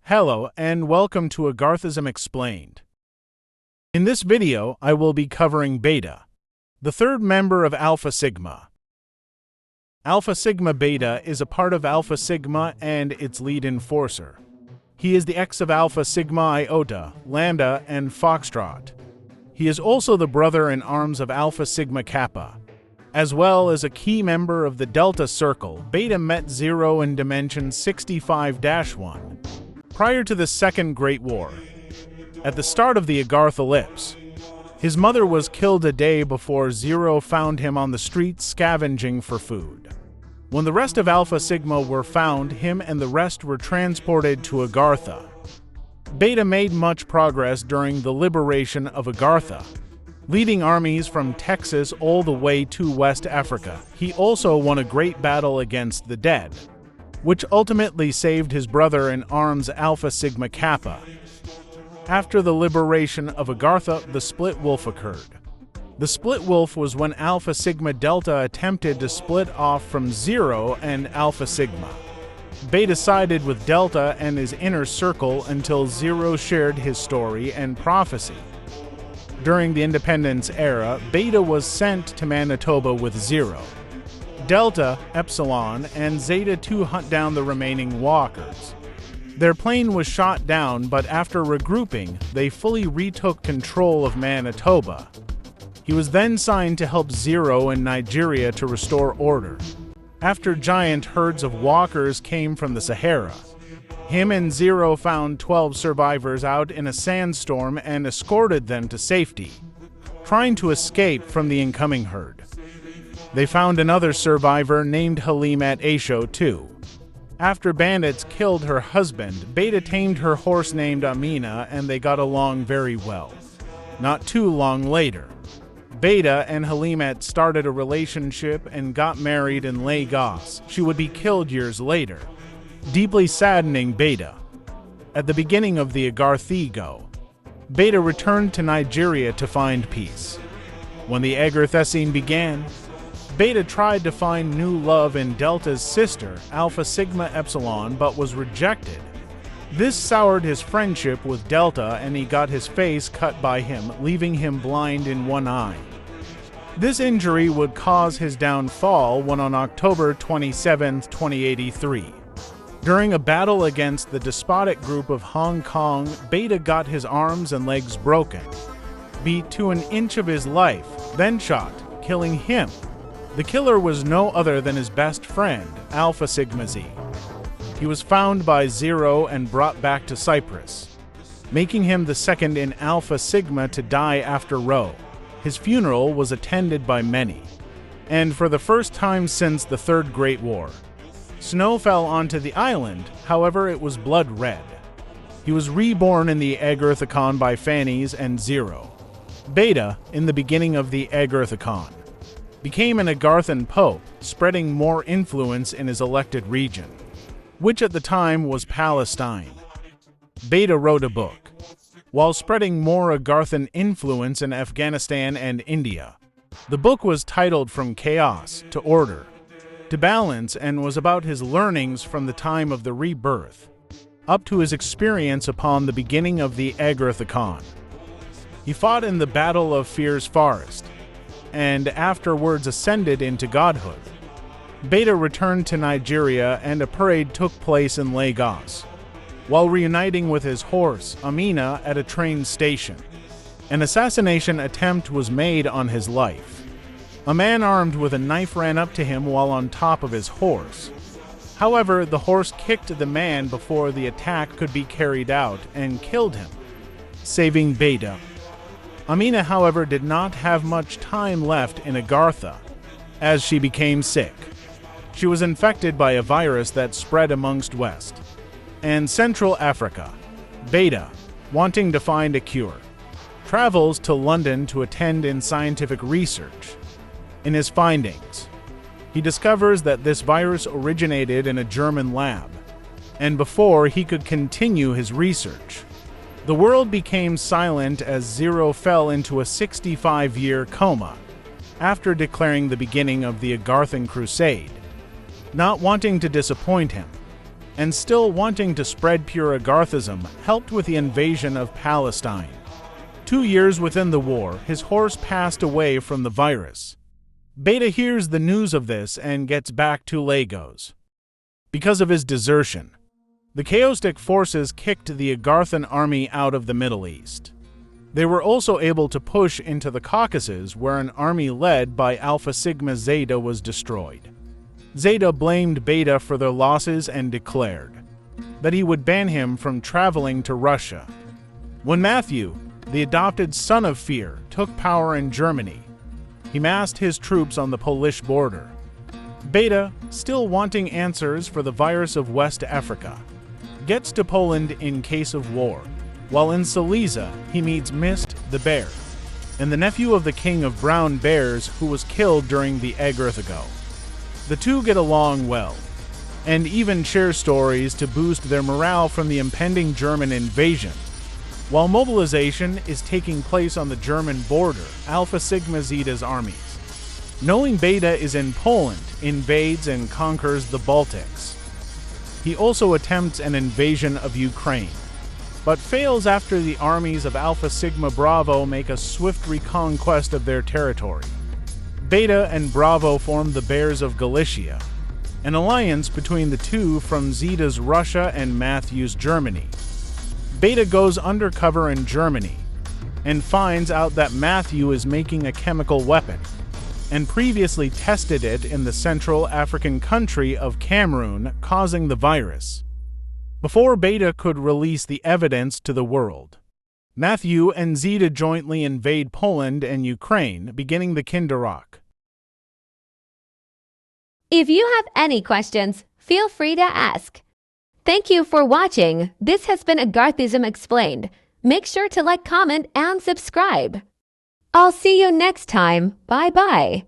Hello and welcome to Agarthism Explained. In this video, I will be covering Beta, the third member of Alpha Sigma. Alpha Sigma Beta is a part of Alpha Sigma and its lead enforcer. He is the ex of Alpha Sigma Iota, Lambda, and Foxtrot. He is also the brother in arms of Alpha Sigma Kappa. As well as a key member of the Delta Circle, Beta met Zero in Dimension 65-1. Prior to the Second Great War, at the start of the Agarthism, his mother was killed a day before Zero found him on the street scavenging for food. When the rest of Alpha Sigma were found, him and the rest were transported to Agartha. Beta made much progress during the liberation of Agartha, leading armies from Texas all the way to West Africa. He also won a great battle against the dead, which ultimately saved his brother in arms Alpha Sigma Kappa. After the liberation of Agartha, the Split Wolf occurred. The Split Wolf was when Alpha Sigma Delta attempted to split off from Zero and Alpha Sigma. Beta sided with Delta and his inner circle until Zero shared his story and prophecy. During the Independence era, Beta was sent to Manitoba with Zero, Delta, Epsilon, and Zeta to hunt down the remaining walkers. Their plane was shot down, but after regrouping, they fully retook control of Manitoba. He was then signed to help Zero in Nigeria to restore order. After giant herds of walkers came from the Sahara, him and Zero found 12 survivors out in a sandstorm and escorted them to safety, trying to escape from the incoming herd. They found another survivor named Halimat Asho too. After bandits killed her husband, Beta tamed her horse named Amina and they got along very well. Not too long later, Beta and Halimat started a relationship and got married in Lagos. She would be killed years later, deeply saddening Beta. At the beginning of the Agarthism, Beta returned to Nigeria to find peace. When the Agarthism began, Beta tried to find new love in Delta's sister, Alpha Sigma Epsilon, but was rejected. This soured his friendship with Delta and he got his face cut by him, leaving him blind in one eye. This injury would cause his downfall when on October 27, 2083, during a battle against the despotic group of Hong Kong, Beta got his arms and legs broken, beat to an inch of his life, then shot, killing him. The killer was no other than his best friend, Alpha Sigma Z. He was found by Zero and brought back to Cyprus, making him the second in Alpha Sigma to die after Rho. His funeral was attended by many, and for the first time since the Third Great War, snow fell onto the island, however it was blood red. He was reborn in the Agarthism by Phanes and Zero. Beta, in the beginning of the Agarthism, became an Agarthan pope, spreading more influence in his elected region, which at the time was Palestine. Beta wrote a book, while spreading more Agarthan influence in Afghanistan and India. The book was titled From Chaos to Order, to Balance, and was about his learnings from the time of the rebirth, up to his experience upon the beginning of the Agarthism. He fought in the Battle of Fear's Forest, and afterwards ascended into godhood. Beta returned to Nigeria and a parade took place in Lagos. While reuniting with his horse, Amina, at a train station, an assassination attempt was made on his life. A man armed with a knife ran up to him while on top of his horse. However, the horse kicked the man before the attack could be carried out and killed him, saving Beta. Amina, however, did not have much time left in Agartha, as she became sick. She was infected by a virus that spread amongst West and Central Africa. Beta, wanting to find a cure, travels to London to attend in scientific research. In his findings, he discovers that this virus originated in a German lab, and before he could continue his research, the world became silent as Zero fell into a 65-year coma after declaring the beginning of the Agarthan Crusade. Not wanting to disappoint him, and still wanting to spread pure Agarthism, helped with the invasion of Palestine. 2 years within the war, his horse passed away from the virus. Beta hears the news of this and gets back to Lagos. Because of his desertion, the Chaostic forces kicked the Agarthan army out of the Middle East. They were also able to push into the Caucasus, where an army led by Alpha Sigma Zeta was destroyed. Zeta blamed Beta for their losses and declared that he would ban him from traveling to Russia. When Matthew, the adopted son of Fear, took power in Germany, he massed his troops on the Polish border. Beta, still wanting answers for the virus of West Africa, gets to Poland in case of war. While in Silesia, he meets Mist the Bear, and the nephew of the king of brown bears who was killed during the Agarthism. The two get along well, and even share stories to boost their morale from the impending German invasion. While mobilization is taking place on the German border, Alpha Sigma Zeta's armies, knowing Beta is in Poland, invades and conquers the Baltics. He also attempts an invasion of Ukraine, but fails after the armies of Alpha Sigma Bravo make a swift reconquest of their territory. Beta and Bravo form the Bears of Galicia, an alliance between the two from Zeta's Russia and Matthew's Germany. Beta goes undercover in Germany and finds out that Matthew is making a chemical weapon and previously tested it in the Central African country of Cameroon, causing the virus. Before Beta could release the evidence to the world, Matthew and Zeta jointly invade Poland and Ukraine, beginning the Kinderach. If you have any questions, feel free to ask. Thank you for watching. This has been Agarthism Explained. Make sure to like, comment, and subscribe. I'll see you next time. Bye-bye.